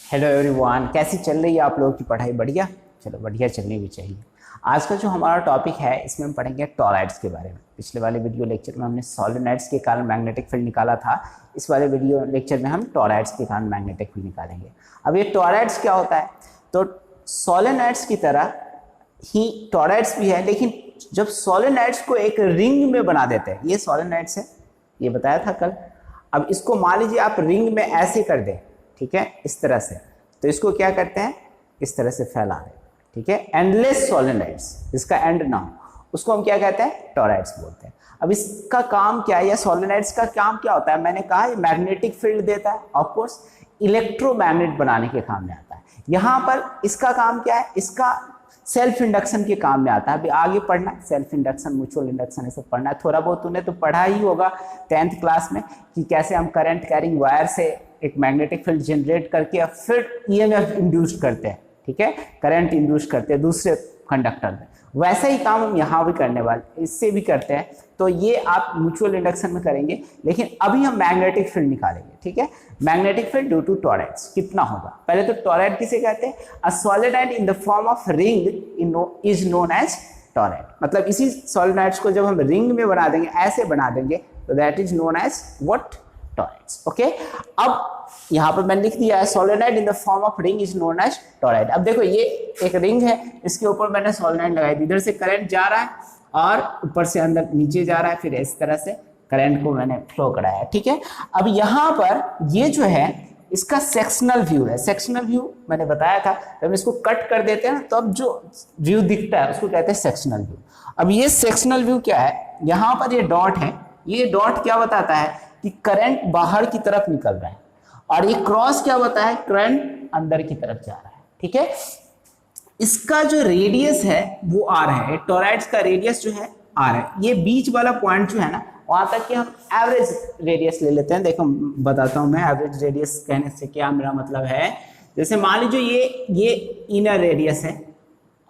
Hello everyone, कैसी चल रही है आप लोगों की पढ़ाई? बढ़िया। चलो, बढ़िया चलनी भी चाहिए। आज का जो हमारा टॉपिक है इसमें हम पढ़ेंगे टॉरॉइड्स के बारे में। पिछले वाले वीडियो लेक्चर में हमने सोलेनोइड्स के कारण मैग्नेटिक फील्ड निकाला था। इस वाले वीडियो लेक्चर में हम टॉरॉइड्स के कारण मैग्नेटिक फील्ड निकालेंगे। अब ये टॉरॉइड्स क्या होता है? तो सोलेनोइड्स की तरह ही टॉरॉइड्स भी है, लेकिन जब सोलेनोइड्स को एक रिंग में बना देते हैं, ये सोलेनोइड्स है, ये बताया था कल। अब इसको मान लीजिए आप रिंग में ऐसे कर दें, ठीक है, इस तरह से, तो इसको क्या करते हैं, इस तरह से फैला दें, ठीक है। एंडलेस सोलेनोइड्स, जिसका एंड ना हो, उसको हम क्या कहते हैं? टॉरॉइड्स बोलते हैं। अब इसका काम क्या है, या सोलेनोइड्स का काम क्या होता है? मैंने कहा ये मैग्नेटिक फील्ड देता है, ऑफ कोर्स इलेक्ट्रोमैग्नेट बनाने के काम में आता है। यहां पर इसका काम क्या है? इसका सेल्फ इंडक्शन के काम में आता है। अभी आगे पढ़ना है, सेल्फ इंडक्शन, म्यूचुअल इंडक्शन, ये सब पढ़ना है। थोड़ा बहुत तूने तो पढ़ा ही होगा 10th क्लास में कि कैसे हम करंट कैरिंग वायर से एक मैग्नेटिक फील्ड जनरेट करके फिर ईएमएफ इंड्यूस करते हैं, ठीक है, करंट इंड्यूस करते हैं दूसरे कंडक्टर में। वैसा ही काम हम यहाँ भी करने वाले, इससे भी करते हैं। तो ये आप म्यूचुअल इंडक्शन में करेंगे, लेकिन अभी हम मैग्नेटिक फील्ड निकालेंगे, ठीक है। Magnetic field due to toroids कितना होगा? पहले तो टॉरॉइड किसे कहते हैं? A solenoid in the form of ring is known as toroid. मतलब इसी सोलेनोइड्स को जब हम रिंग में बना देंगे, ऐसे बना देंगे, तो that is known as what? Toroids. Okay, अब यहां पर मैंने लिख दिया है solenoid in the form of ring is known as toroid. अब देखो ये एक रिंग है, इसके ऊपर मैंने सोलेनोइड लगाई दी, इधर से करंट जा रहा है और ऊपर से अंदर नीचे जा रहा है, फिर इस तरह से करंट को मैंने फ्लो कराया, ठीक है। अब यहां पर ये जो है इसका सेक्शनल व्यू है। सेक्शनल व्यू मैंने बताया था, जब इसको कट कर देते हैं तो अब जो व्यू दिखता है उसको कहते हैं सेक्शनल व्यू। अब ये सेक्शनल व्यू क्या है? यहां पर ये डॉट है, ये डॉट क्या बताता है कि करंट बाहर की तरफ निकल रहा है, और ये क्रॉस क्या बताता है? करंट अंदर की तरफ जा रहा है, ठीक है। इसका जो रेडियस है वो आर है, टॉरॉइड्स का रेडियस जो है आर है। ये बीच वाला पॉइंट जो है ना, वहां तक कि हम एवरेज रेडियस ले लेते हैं। देखो बताता हूं मैं, एवरेज रेडियस कहने से क्या मेरा मतलब है। जैसे मान लीजिए ये इनर रेडियस है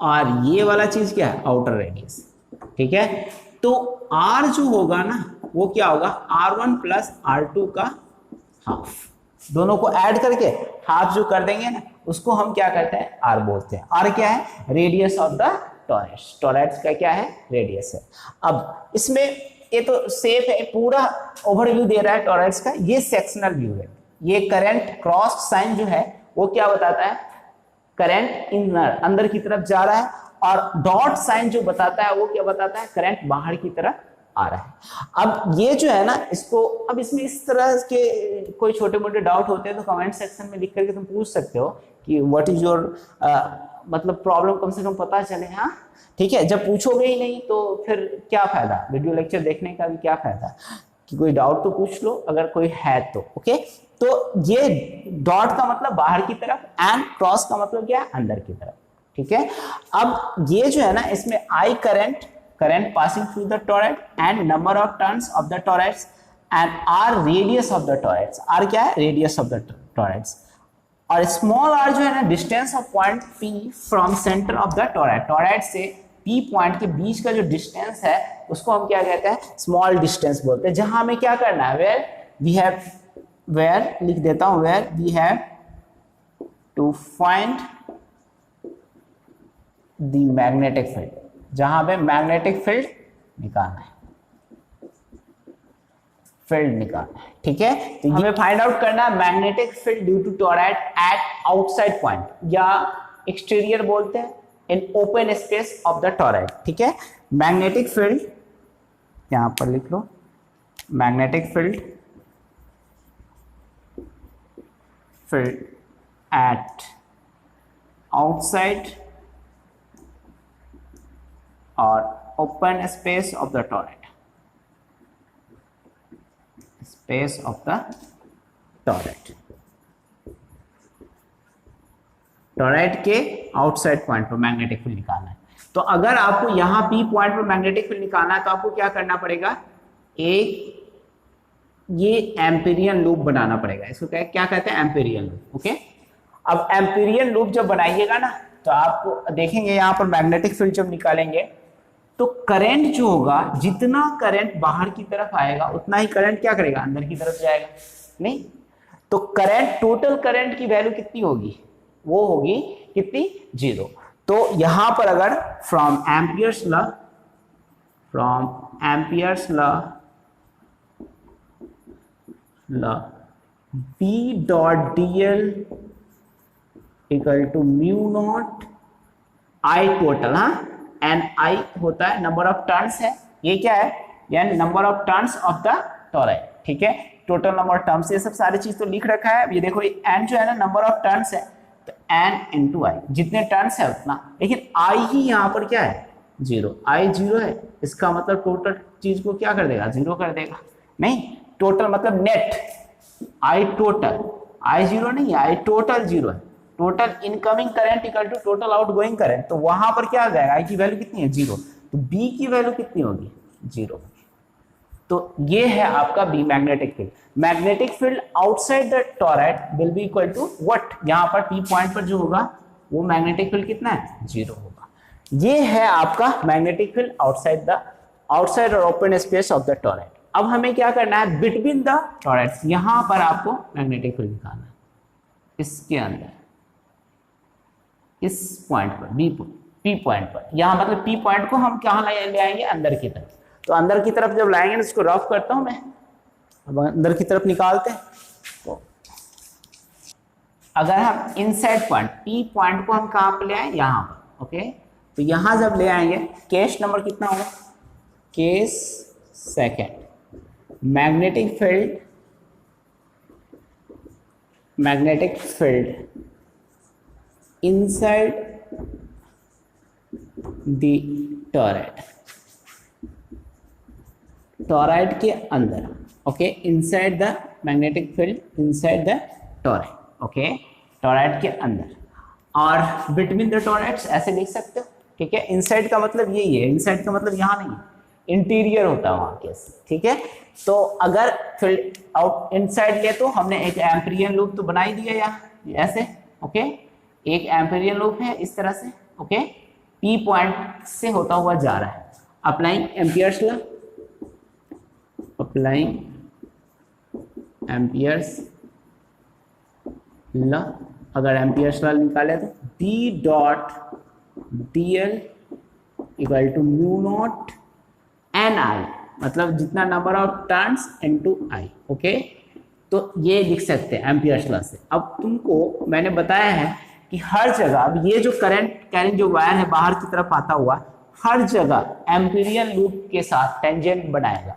और ये वाला चीज क्या है? आउटर रेडियस, ठीक है। तो आर जो होगा ना वो क्या होगा? R1 प्लस R2 का हाफ, दोनों को ऐड करके हाफ जो कर देंगे ना, उसको हम क्या कहते हैं? आर बोलते हैं। आर क्या है? Radius of the toroids. Toroids का क्या है? रेडियस है। अब इसमें ये तो सेफ है, पूरा ओवरव्यू दे रहा है टॉरॉइड्स का। ये सेक्शनल व्यू है। ये करंट क्रॉस साइन जो है वो क्या बताता है? करंट इनर, अंदर की तरफ जा रहा है, और डॉट साइन जो बताता है वो क्या बताता है? करंट बाहर की तरफ आ रहा है। अब ये जो है ना, इसको अब इसमें इस तरह के कोई छोटे मोटे डाउट होते हैं तो कमेंट सेक्शन में लिख करके तुम पूछ सकते हो कि व्हाट इज योर मतलब प्रॉब्लम, कम से कम पता चले। हाँ, ठीक है। जब पूछोगे ही नहीं तो फिर क्या फायदा वीडियो लेक्चर देखने का? भी क्या फायदा कि कोई डाउट तो पूछ लो अगर कोई है तो। ओके, तो ये डॉट का मतलब बाहर की तरफ, एंड क्रॉस का मतलब क्या है? अंदर की तरफ, ठीक है। अब ये जो है ना, इसमें आई current passing through the toroid and number of turns of the toroids and r radius of the toroids। r क्या है? radius of the toroids। और small r जो है ना, distance of point p from center of the toroid। toroid से p point के बीच का जो डिस्टेंस है उसको हम क्या कहते हैं? स्मॉल डिस्टेंस बोलते हैं। जहां हमें क्या करना है? where लिख देता हूं, where we have to find the magnetic field, जहां पे मैग्नेटिक फील्ड निकालना है, ठीक है। तो हमें फाइंड आउट करना है magnetic field due to toroid at outside point, या एक्सटीरियर बोलते हैं, in open space of the toroid, ठीक है। मैग्नेटिक फील्ड यहां पर लिख लो, मैग्नेटिक फील्ड एट आउटसाइड और open space of the toroid, space of the toroid, torrid के आउटसाइड पॉइंट पर मैग्नेटिक फील्ड निकालना है। तो अगर आपको यहां P पॉइंट पर मैग्नेटिक फील्ड निकालना है तो आपको क्या करना पड़ेगा? एक ये एम्पीरियन लूप बनाना पड़ेगा। इसको क्या कहते हैं? Amperian loop. ओके, अब एम्पीरियन लूप जब बनाइएगा ना तो आपको देखेंगे यहां पर मैग्नेटिक फील्ड जब निकालेंगे तो करंट जो होगा, जितना करंट बाहर की तरफ आएगा उतना ही करंट क्या करेगा? अंदर की तरफ जाएगा। नहीं, तो करंट, टोटल करंट की वैल्यू कितनी होगी, वो होगी कितनी, 0। तो यहां पर अगर from ampere's law B dot D L equal to mu naught I total, हाँ, एंड आई होता है नंबर ऑफ टर्न्स है, ये क्या है, यानी number of turns of the toroid, ठीक है, टोटल नंबर ऑफ टर्न्स, ये सब सारी चीज तो लिख रखा है। ये देखो एन जो है ना नंबर ऑफ टर्न्स है, तो एन इंटू आई, जितने टर्न्स है उतना, लेकिन आई ही यहाँ पर क्या है, 0, आई 0 है, इसका मतलब टोटल चीज को क्या कर देगा, 0 कर देगा, नहीं, टोटल मतलब नेट, आई टोटल, आई 0 नहीं, आई टोटल 0 है, total incoming current equal to total outgoing current, तो वहां पर क्या आ जाएगा, आई की वैल्यू कितनी है, 0, तो बी की वैल्यू कितनी होगी, 0। तो ये है आपका B magnetic field. Magnetic field outside the toroid will be equal to what, यहां पर पी पॉइंट पर जो होगा वो मैग्नेटिक फील्ड कितना है, 0 होगा। ये है आपका मैग्नेटिक फील्ड आउटसाइड और open space of the torrid. अब हमें क्या करना है, बिटवीन द टॉरॉइड्स, यहां पर आपको मैग्नेटिक फील्ड निकालना है, इसके अंदर, इस पॉइंट पर, पी पॉइंट पर, यहां मतलब पी पॉइंट को हम कहां ले आएंगे, अंदर की तरफ। तो अंदर की तरफ जब लाएंगे, इसको रफ करता हूं मैं, अब अंदर की तरफ निकालते हैं। तो अगर हम इनसाइड पॉइंट, पी पॉइंट को हम कहां पर ले आए, यहां पर, ओके, तो यहां जब ले आएंगे, केस नंबर कितना होगा, case second, magnetic field inside the torrid के अंदर, okay, inside the magnetic field inside the torrid, okay, torrid के अंदर, और बिटवीन द टॉरॉइड्स ऐसे लिख सकते हो, ठीक है। इनसाइड का मतलब यही है, इनसाइड का मतलब यहाँ नहीं, इंटीरियर होता है वहां के, ठीक है। तो अगर फील्ड आउट इनसाइड ले, तो हमने एक एम्पीरियन लूप तो बना ही दिया यहाँ ऐसे, ओके, एक एम्पीरियन लूप है इस तरह से, ओके, पी पॉइंट से होता हुआ जा रहा है, अप्लाइंग एम्पियर्स लॉ, अगर एम्पियर्स लॉ निकाले तो B dot D L equal to mu naught N I, मतलब जितना number of turns into I, okay, तो ये लिख सकते हैं एम्पियर्स लॉ से। अब तुमको मैंने बताया है कि हर जगह, अब ये जो करंट कैरिंग जो वायर है बाहर की तरफ आता हुआ, हर जगह एम्पीरियन लूप के साथ टेंजेंट बनाएगा,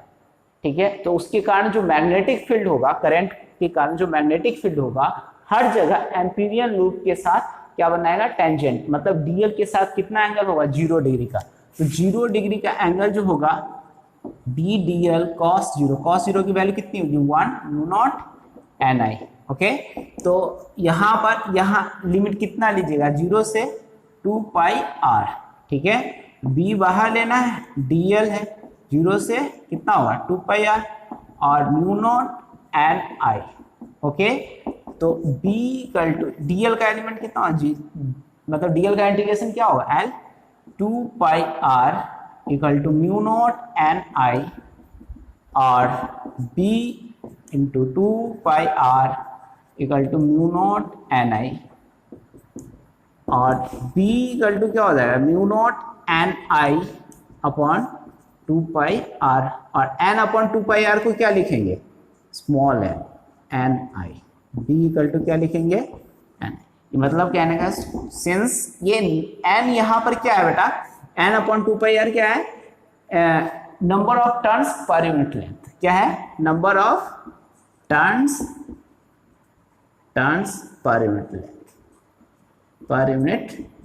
ठीक है। तो उसके कारण जो मैग्नेटिक फील्ड होगा, करंट के कारण जो मैग्नेटिक फील्ड होगा, हर जगह एम्पीरियन लूप के साथ क्या बनाएगा, टेंजेंट, मतलब डीएल के साथ कितना एंगल होगा, 0 डिग्री का। तो 0 डिग्री का एंगल जो होगा, बी डी एल कॉस 0 की वैल्यू कितनी होगी, 1 mu naught N I, okay. तो यहां पर, यहां लिमिट कितना लीजिएगा, 0 से 2 पाई आर, ठीक है। बी बाहर लेना है, डीएल है, 0 से कितना होगा, 2 पाई आर, और mu naught N I, okay. तो बी इक्वल टू डीएल का एलिमेंट कितना होगा, जी, मतलब डीएल का इंटीग्रेशन क्या होगा, L 2 pi R equal to mu naught N I, और B into 2 pi R equal to mu naught N I, और बी इक्वल टू क्या हो जाएगा, mu naught N I upon 2 pi R, और N upon 2 pi are को क्या लिखेंगे, small N I, B equal to क्या लिखेंगे, एन। मतलब कहने का सिंस ये एन यहाँ पर क्या है बेटा, एन अपॉन 2 पाई आर क्या है, number of turns per unit length, क्या है, number of turns per unit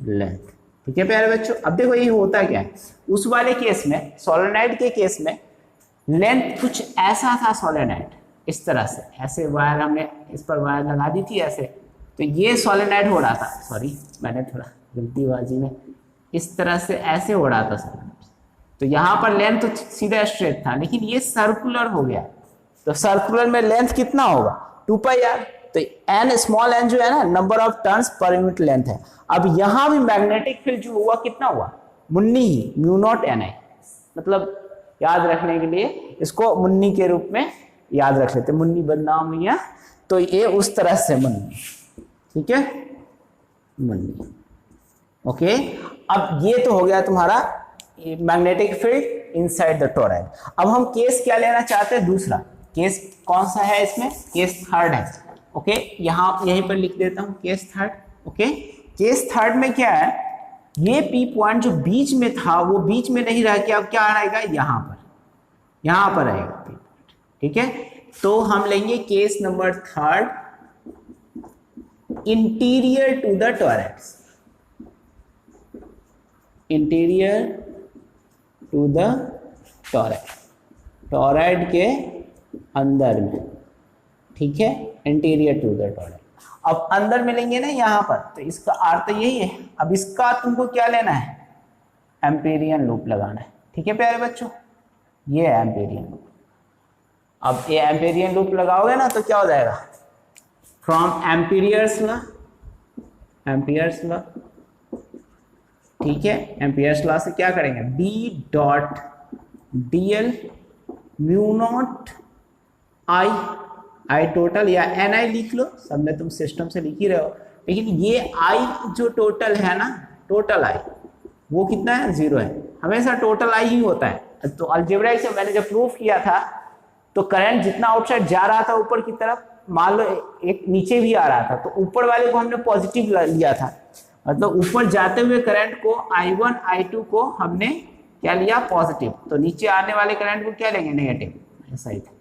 length, ठीक है प्यारे बच्चों। अब देखो ये होता क्या है, उस वाले केस में, सोलेनोइड के केस में लेंथ कुछ ऐसा था, सोलेनोइड इस तरह से, ऐसे वायर हमने इस पर वायर लगा दी थी ऐसे, तो ये सोलेनोइड हो रहा था, सॉरी मैंने थोड़ा जल्दीबाजी में, इस तरह से ऐसे हो रहा था सोलेनोइड, तो यहाँ पर लेंथ तो सीधा स्ट्रेट था, लेकिन ये सर्कुलर हो गया, तो सर्कुलर में लेंथ कितना होगा, 2 पाई आर, तो एन स्मॉल एन जो है ना, number of turns per unit length है। अब यहां भी मैग्नेटिक फील्ड जो हुआ कितना हुआ, मुन्नी ही, म्यू नॉट एन आई, मतलब याद रखने के लिए इसको मुन्नी के रूप में याद रख लेते, मुन्नी बदनाम नहीं है। तो ये उस तरह से मुन्नी, ठीक है, मुन्नी। ओके, अब ये तो हो गया तुम्हारा magnetic field inside the toroid. अब हम केस क्या लेना चाहते हैं, दूसरा केस कौन सा है इसमें, केस थर्ड है। ओके, यहाँ यहीं पर लिख देता हूँ case third. Okay, case third में क्या है, ये पी पॉइंट जो बीच में था वो बीच में नहीं रह के अब क्या आएगा, यहां पर आएगा पी पॉइंट, ठीक है। तो हम लेंगे case number third, interior to the toroids, interior to the toroid, toroid के अंदर में, ठीक है, इंटीरियर टू द टॉरॉइड। अब अंदर मिलेंगे ना यहाँ पर, तो इसका अर्थ यही है। अब इसका तुमको क्या लेना है, एम्पीरियन लूप लगाना है, ठीक है प्यारे बच्चों, ये है एम्पीरियन लूप। अब ये एम्पीरियन लूप लगाओगे ना तो क्या हो जाएगा, from Ampere's law, Ampere's law, ठीक है, एम्पियर्स लॉ से क्या करेंगे, B dot D L mu naught I total, या एन आई लिख लो, सब में तुम सिस्टम से लिख ही रहे हो, लेकिन ये आई जो टोटल है ना, टोटल आई वो कितना है, 0 है, हमेशा टोटल आई ही होता है। तो अलजेब्रा से मैंने जब प्रूफ किया था तो करंट जितना आउटसाइड जा रहा था ऊपर की तरफ, मान लो एक नीचे भी आ रहा था, तो ऊपर वाले को हमने पॉजिटिव लिया था, मतलब ऊपर जाते हुए करंट को I1 I2 को हमने क्या लिया, पॉजिटिव, तो नीचे आने वाले करंट को क्या लेंगे, नेगेटिव, ऐसा ही था,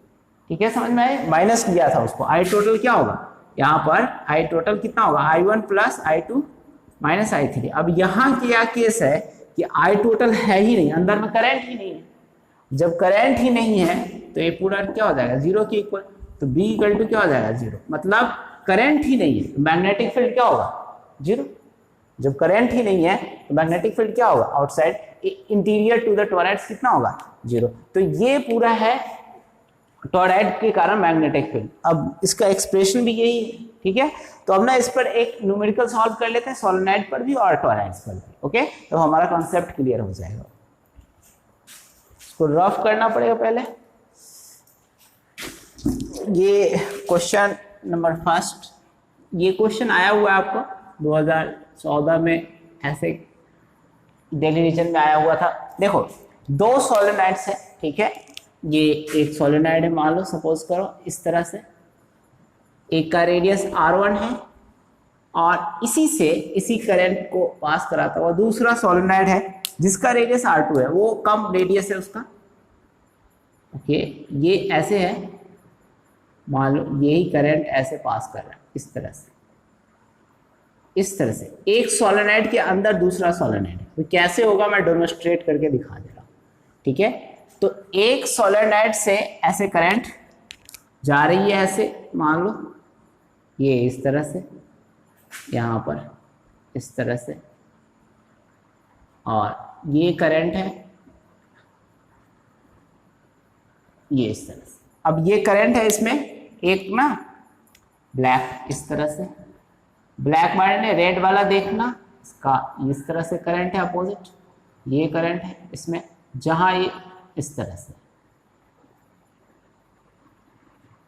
ठीक है, समझ में आए, माइनस लिया था उसको। आई टोटल क्या होगा, यहाँ पर आई टोटल कितना होगा, I1 plus I2 minus I3। अब यहाँ क्या केस है कि आई टोटल है ही नहीं, अंदर में करंट ही नहीं है, जब करंट ही नहीं है तो ये पूरा क्या हो जाएगा, 0 के इक्वल, तो B इक्वल टू क्या हो जाएगा, 0, मतलब करंट ही नहीं है, मैग्नेटिक फील्ड क्या होगा, 0। जब करंट ही नहीं है तो मैग्नेटिक फील्ड क्या होगा, आउटसाइड इंटीरियर टू द टॉरॉइड्स कितना होगा, 0। तो ये पूरा है टॉरॉइड के कारण मैग्नेटिक फील्ड। अब इसका एक्सप्रेशन भी यही है, ठीक है। तो अब ना इस पर एक न्यूमेरिकल सॉल्व कर लेते हैं, सोलेनोइड पर भी और टॉरॉइड्स पर भी। ओके, तो हमारा कॉन्सेप्ट क्लियर हो जाएगा। इसको रफ करना पड़ेगा पहले। ये क्वेश्चन नंबर फर्स्ट, ये क्वेश्चन आया हुआ है आपको 2014 में, ऐसे दिल्ली रीजन में आया हुआ था। देखो, 2 सोलेनोइड्स है, ठीक है, ये एक सोलेनोइड है, मान लो सपोज करो इस तरह से, एक का रेडियस R1 है और इसी करंट को पास कराता हुआ दूसरा सोलेनोइड है जिसका रेडियस R2 है, वो कम रेडियस है उसका। ओके, ये ऐसे है, मान लो यही करंट ऐसे पास कर रहा है इस तरह से, इस तरह से एक सोलेनोइड के अंदर दूसरा सोलेनोइड है। तो कैसे होगा मैं डेमोंस्ट्रेट करके दिखा दे रहा हूँ, ठीक है। तो एक सोलेनोइड से ऐसे करंट जा रही है, ऐसे मान लो ये इस तरह से, यहाँ पर इस तरह से, और ये करंट है ये इस तरह से। अब ये करंट है, इसमें एक ना ब्लैक इस तरह से, ब्लैक मारने रेड वाला देखना, इसका इस तरह से करंट है अपोजिट, ये करंट है इसमें, जहां ये इस तरह से,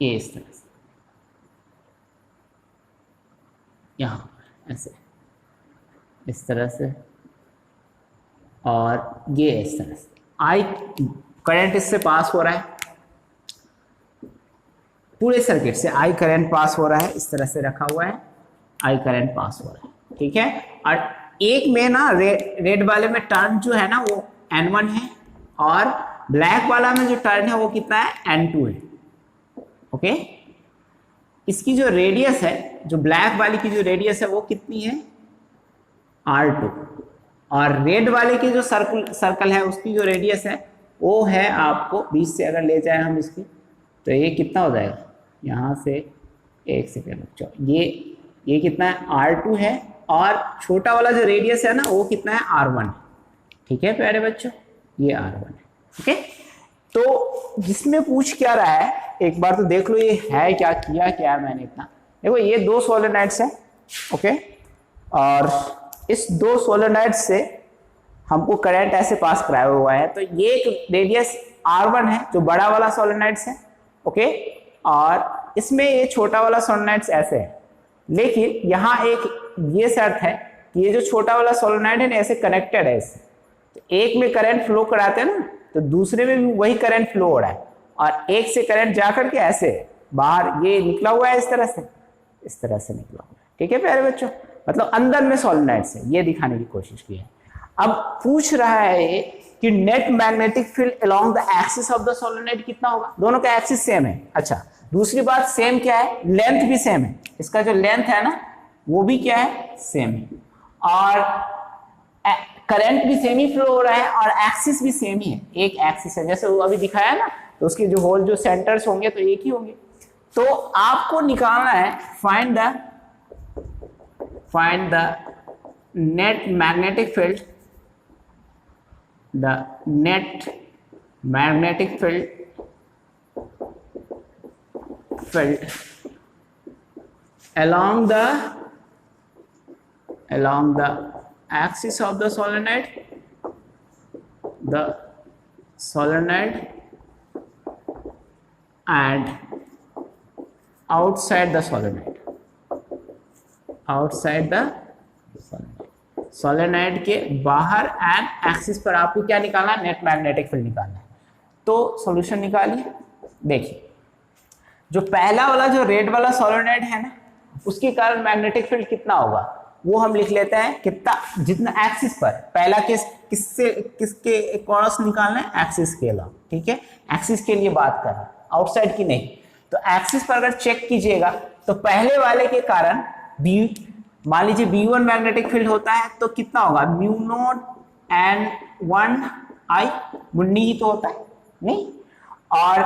ये इस तरह से, यहाँ ऐसे इस तरह से, और ये इस तरह से आई करंट इससे पास हो रहा है, पूरे सर्किट से आई करंट पास हो रहा है, इस तरह से रखा हुआ है, आई करंट पास हो रहा है, ठीक है। और एक में ना रेड वाले में टर्न जो है ना वो N1 है, और ब्लैक वाला में जो टर्न है वो कितना है, N2 है। ओके, इसकी जो रेडियस है, जो ब्लैक वाली की जो रेडियस है वो कितनी है, R2, और रेड वाले की जो सर्कल है उसकी जो रेडियस है वो है आपको 20 से अगर ले जाए हम इसकी, तो ये कितना हो जाएगा, यहाँ से एक सेकेंड, ये कितना है, R2 है, और छोटा वाला जो रेडियस है ना वो कितना है, R1, ठीक है प्यारे बच्चों, ये R1 है। ओके, तो जिसमें पूछ क्या रहा है एक बार तो देख लो, ये है क्या, किया क्या मैंने इतना। देखो, ये 2 सोलेनोइड्स हैं, ओके, और इस 2 सोलेनोइड्स से हमको करंट ऐसे पास कराया हुआ है। तो ये एक रेडियस R1 है जो बड़ा वाला सोलेनोइड्स है, ओके, और इसमें ये छोटा वाला सोलेनोइड ऐसे है, लेकिन यहाँ एक ये शर्त है कि ये जो छोटा वाला सोलेनोइड है ना ऐसे कनेक्टेड है इससे, तो एक में करंट फ्लो कराते हैं ना तो दूसरे में भी वही करंट फ्लो हो रहा है, और एक से करंट जाकर के ऐसे बाहर ये निकला हुआ है, इस तरह से निकला हुआ है। ठीक है प्यारे बच्चों, मतलब अंदर में सोलेनोइड से ये दिखाने की कोशिश की है। अब पूछ रहा है ये कि net magnetic field along the axis of the solenoid कितना होगा, दोनों का एक्सिस सेम है। अच्छा, दूसरी बात सेम क्या है, लेंथ भी सेम है, इसका जो लेंथ है ना वो भी क्या है, सेम है, और करंट भी सेम ही फ्लो हो रहा है, और एक्सिस भी सेम ही है, एक एक्सिस है, जैसे वो अभी दिखाया ना, तो उसके जो होल जो सेंटर्स होंगे तो एक ही होंगे। तो आपको निकालना है find the net magnetic field, the net magnetic field along the axis of the solenoid and outside the solenoid, solenoid के बाहर एंड एक्सिस पर आपको क्या निकालना है, नेट मैग्नेटिक फील्ड निकालना है। तो सॉल्यूशन निकालिए। देखिए, जो पहला वाला जो रेड वाला सोलेनोइड है ना, उसके कारण मैग्नेटिक फील्ड कितना होगा वो हम लिख लेते हैं, कितना, जितना एक्सिस पर, पहला किसके क्रॉस निकालना है, एक्सिस के अलावा। ठीक है, एक्सिस के लिए बात कर रहे हैं, आउटसाइड की नहीं। तो एक्सिस पर अगर चेक कीजिएगा तो पहले वाले के कारण बी, मान लीजिए B1 मैग्नेटिक फील्ड होता है तो कितना होगा, म्यू नॉट N1I, मुन्नी ही तो होता है नहीं, और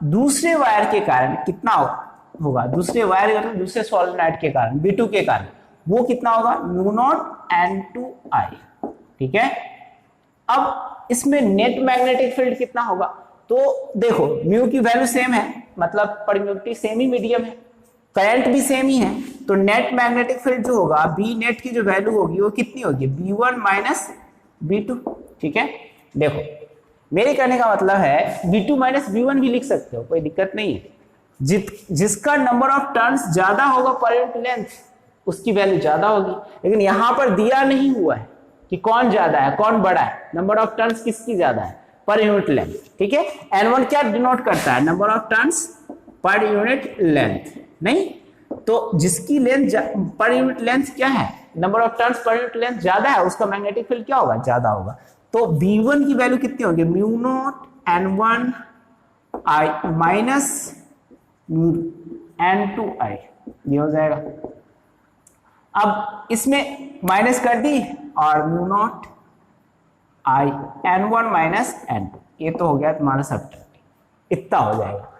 दूसरे वायर के कारण कितना होगा, दूसरे वायर दूसरे सोलेनोइड के कारण B2 के कारण वो कितना होगा, म्यू नॉट N2I। ठीक है, अब इसमें नेट मैग्नेटिक फील्ड कितना होगा, तो देखो म्यू की वैल्यू सेम है, मतलब परमिटिविटी सेम ही मीडियम है, करंट भी सेम ही है, तो नेट मैग्नेटिक फील्ड जो होगा बी नेट की जो वैल्यू होगी वो कितनी होगी, B1 माइनस B2। ठीक है, देखो मेरे कहने का मतलब है B2 माइनस B1 भी लिख सकते हो, कोई दिक्कत नहीं है। जिसका नंबर ऑफ टर्न्स ज्यादा होगा पर यूनिट लेंथ उसकी वैल्यू ज्यादा होगी, लेकिन यहां पर दिया नहीं हुआ है कि कौन ज्यादा है कौन बड़ा है, नंबर ऑफ टर्न्स किसकी ज्यादा है, पर यूनिट लेंथ। ठीक है, N1 क्या डिनोट करता है, number of turns per unit length, नहीं तो जिसकी लेंथ पर यूनिट लेंथ क्या है, number of turns per unit length ज्यादा है, उसका मैग्नेटिक फील्ड क्या होगा, ज्यादा होगा। तो B1 की वैल्यू कितनी होगी, mu naught N1I minus N2I, ये हो जाएगा। अब इसमें माइनस कर दी और mu not I N1 minus N2, ये तो हो गया तुम्हारा सब्ट्रैक्ट, इतना हो जाएगा।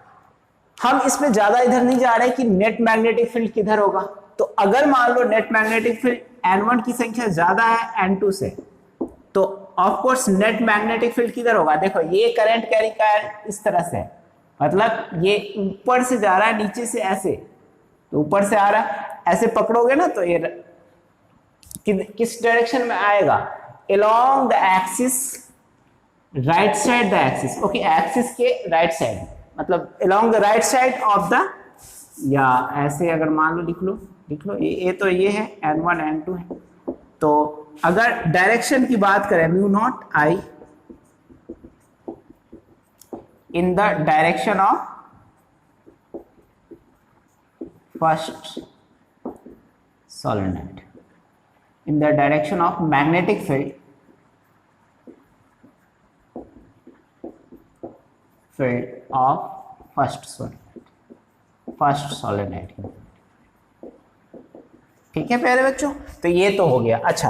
हम इसमें ज्यादा इधर नहीं जा रहे कि नेट मैग्नेटिक फील्ड किधर होगा, तो अगर मान लो नेट मैग्नेटिक फील्ड N1 की संख्या ज्यादा है N2 से, तो of course net magnetic field किधर होगा, देखो ये करंट कैरी का इस तरह से है, मतलब ये ऊपर से जा रहा है नीचे से ऐसे, तो ऊपर से आ रहा है, ऐसे पकड़ोगे ना तो ये किस डायरेक्शन में आएगा, along the axis, right side the axis, okay, axis के राइट साइड, मतलब along the right side of the, या ऐसे अगर मान लो लिख लो ये तो ये है N1 N2 है, तो अगर डायरेक्शन की बात करें mu naught I in the direction of first solenoid, in the direction of magnetic field of first solenoid। ठीक है प्यारे बच्चों, तो ये तो हो गया। अच्छा,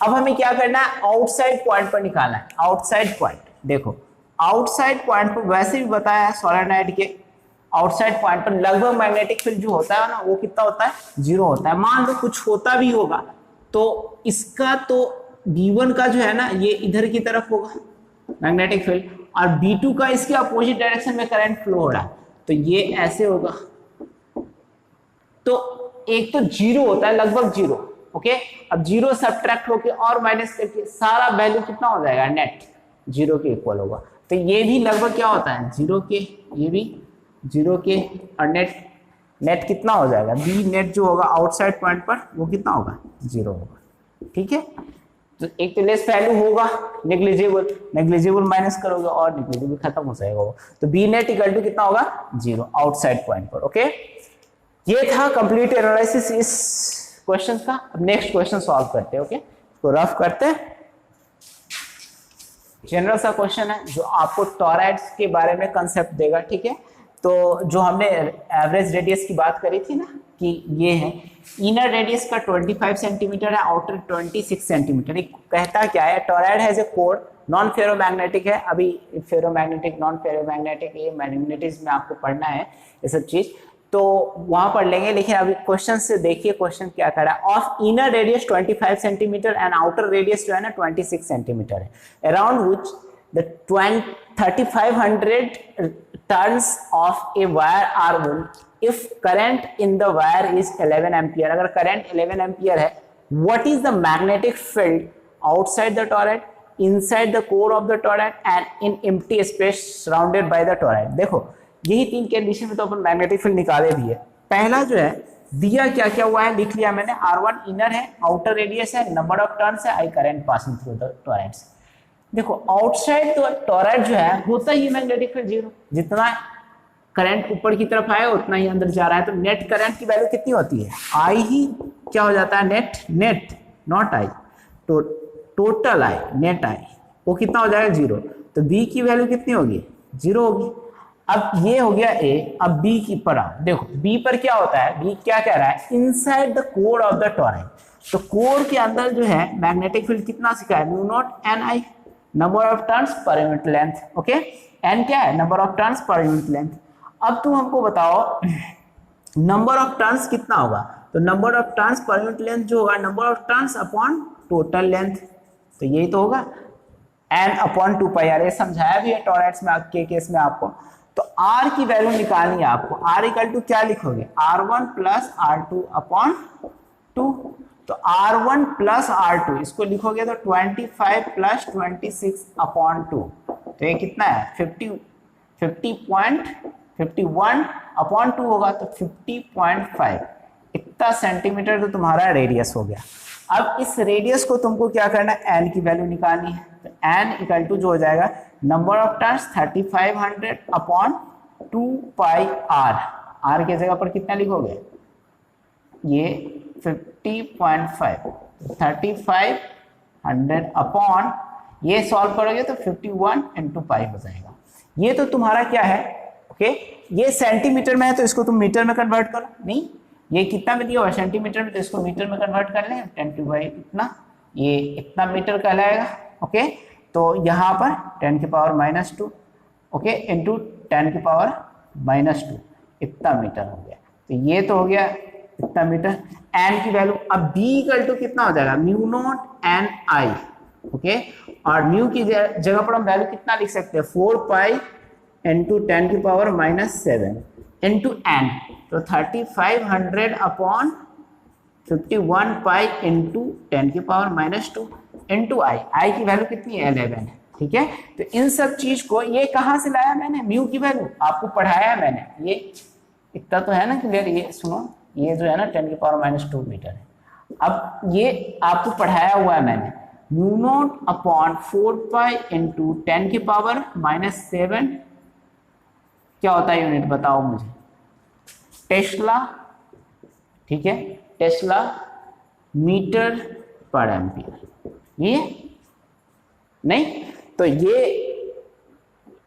अब हमें क्या करना है, आउटसाइड पॉइंट पर निकालना है। आउटसाइड पॉइंट, देखो आउटसाइड पॉइंट पर वैसे भी बताया है सोलेनोइड के आउटसाइड पॉइंट पर लगभग मैग्नेटिक फील्ड जो होता है ना वो कितना होता है, 0 होता है। मान लो कुछ होता भी होगा तो इसका तो B1 का जो है ना ये इधर की तरफ होगा मैग्नेटिक फील्ड, और B2 का इसके अपोजिट डायरेक्शन में करंट फ्लो हो रहा है, तो ये ऐसे होगा। तो एक तो 0 होता है, लगभग 0, ओके। अब 0 सब्ट्रैक्ट होके और माइनस करके सारा वैल्यू कितना हो जाएगा, नेट 0 के इक्वल होगा। तो ये भी लगभग क्या होता है, 0 के, ये भी 0 के, और नेट नेट कितना हो जाएगा, बी नेट जो होगा आउटसाइड पॉइंट पर वो कितना होगा, 0 होगा। ठीक है, तो एक तो लेस वैल्यू होगा नेग्लिजिबल, नेग्लिजिबल माइनस करोगे और नेग्लिजिबल खत्म हो जाएगा वो, तो बी नेट इक्वल टू कितना होगा, 0 आउटसाइड पॉइंट पर। ओके, ये था कंप्लीट एनालिसिस इस क्वेश्चन का। अब नेक्स्ट क्वेश्चन सॉल्व करते हैं। ओके, इसको रफ करते हैं। जनरल सा क्वेश्चन है जो आपको टॉरॉइड्स के बारे में कंसेप्ट देगा। ठीक है, तो जो हमने एवरेज रेडियस की बात करी थी ना कि ये है, इनर रेडियस का 25 सेंटीमीटर है, आउटर 26 सेंटीमीटर। ये कहता क्या है, torrid has a core, non ferromagnetic है। अभी फेरोमैग्नेटिक, नॉन फेरोमैग्नेटिक, ये मैग्नेटिज्म में आपको पढ़ना है ये सब चीज, तो वहां पढ़ लेंगे। लेकिन अभी क्वेश्चन से देखिए क्वेश्चन क्या कर रहा है। Of inner radius 25 centimetre and outer radius जो है ना 26 सेंटीमीटर है, around which the 3500 turns of a wire are wound if current in the wire is 11 ampere। अगर करंट 11 एम्पियर है, what is the magnetic field outside the toroid, inside the core of the toroid and in empty space surrounded by the toroid। देखो यही तीन condition में तो अपन magnetic field निकाले भी है। पहला जो है दिया क्या क्या हुआ है, लिख लिया मैंने, R1 इनर है, आउटर रेडियस है, नंबर ऑफ टर्न्स है, I current passing through the toroids. देखो आउटसाइड तो टॉरॉइड जो है होता ही मैग्नेटिक फील्ड 0, जितना करंट ऊपर की तरफ आए उतना ही अंदर जा रहा है। तो नेट करंट की वैल्यू कितनी होती है, आई ही क्या हो जाता है, नेट नॉट आई, तो टोटल आई, नेट आई वो कितना हो जाएगा 0। तो बी की वैल्यू कितनी होगी, 0 होगी। अब ये हो गया ए, अब बी की पर आओ। देखो बी पर क्या होता है, बी क्या कह रहा है, inside the core of the toroid. तो कोर के अंदर जो है मैग्नेटिक फील्ड कितना सिखा है, mu naught N I, number of turns per unit length. Okay, N क्या है, number of turns per unit length. अब तुम हमको बताओ नंबर ऑफ टर्न्स कितना होगा, तो number of turns per unit length जो होगा number of turns upon total length, तो यही तो होगा एन अपॉन 2 पाई आर। ये समझाया भी है टॉरॉइड्स में के केस में आपको। तो आर की वैल्यू निकालनी है आपको, आर इक्वल टू क्या लिखोगे, R1 प्लस R2 अपॉन 2। तो R1 प्लस R2 इसको लिखोगे तो 25 प्लस 26 अपॉन 2, तो ये कितना है 50.51 अपॉन 2 होगा, तो 50.5 इतना सेंटीमीटर तो तुम्हारा रेडियस हो गया। अब इस रेडियस को तुमको क्या करना है, एन की वैल्यू निकालनी है। तो एन इक्वल टू जो हो जाएगा number of turns 3500 upon 2 pi R. R के जगह पर कितना लिखोगे, ये 50.5, 3500 अपॉन, ये सॉल्व करोगे तो 51 इंटू पाई हो जाएगा। ये तो तुम्हारा क्या है, ओके, ये सेंटीमीटर में है तो इसको तुम मीटर में कन्वर्ट करो। नहीं, ये कितना में दिया हुआ सेंटीमीटर में, तो इसको मीटर में कन्वर्ट कर लें, 10⁻, इतना, ये इतना मीटर कहलाएगा। ओके, तो यहाँ पर 10⁻⁻², ओके, इंटू 10⁻⁻², इतना मीटर हो गया। तो ये तो हो गया इतना मीटर। एन की वैल्यू, अब बी इक्वल टू कितना हो जाएगा, mu naught N I. Okay, और म्यू की जगह पर हम वैल्यू कितना लिख सकते हैं, 4 पाई इंटू 10⁻⁻7 इंटू एन, तो 3500 अपॉन 51 पाई इंटू 10⁻⁻² इंटू आई। आई की वैल्यू कितनी है, 11 है। ठीक है, तो इन सब चीज को ये कहाँ से लाया मैंने, म्यू की वैल्यू आपको पढ़ाया है मैंने, ये इतना तो है ना क्लियर। ये सुनो, ये जो है ना 10⁻⁻² मीटर है। अब ये आपको पढ़ाया हुआ है मैंने, mu naught upon 4 pi into 10⁻⁻7 क्या होता है यूनिट, बताओ मुझे, टेस्ला। ठीक है, टेस्ला मीटर पर एम्पियर। ये नहीं, तो ये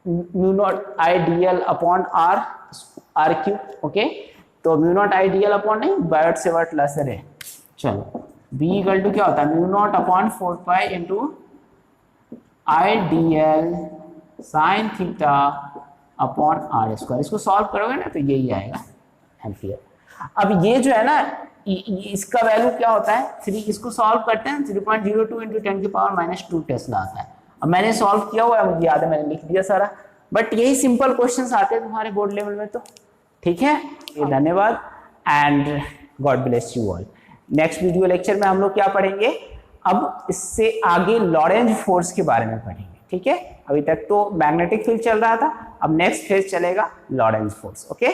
mu naught I D L upon R cube. Okay, तो mu naught I D L upon नहीं, बायोट सेवर्ट लेसर है। चलो बी इक्वल टू क्या होता है, mu naught upon 4 pi into I D L sine theta upon R square. इसको solve करोगे ना तो यही आएगा एम्पियर। अब ये जो है ना, इसका वैल्यू क्या होता है 3, इसको सॉल्व करते हैं 3.02 इंटू 10⁻⁻² टेस्ला आता है। अब मैंने सॉल्व किया हुआ है, मुझे याद है, मैंने लिख दिया सारा, बट यही सिंपल क्वेश्चंस आते हैं तुम्हारे बोर्ड लेवल में। तो ठीक है, धन्यवाद and God bless you all. Next video lecture में हम लोग क्या पढ़ेंगे, अब इससे आगे लॉरेंज फोर्स के बारे में पढ़ेंगे। ठीक है, अभी तक तो मैग्नेटिक फील्ड चल रहा था, अब नेक्स्ट फेज चलेगा लॉरेंज फोर्स। ओके।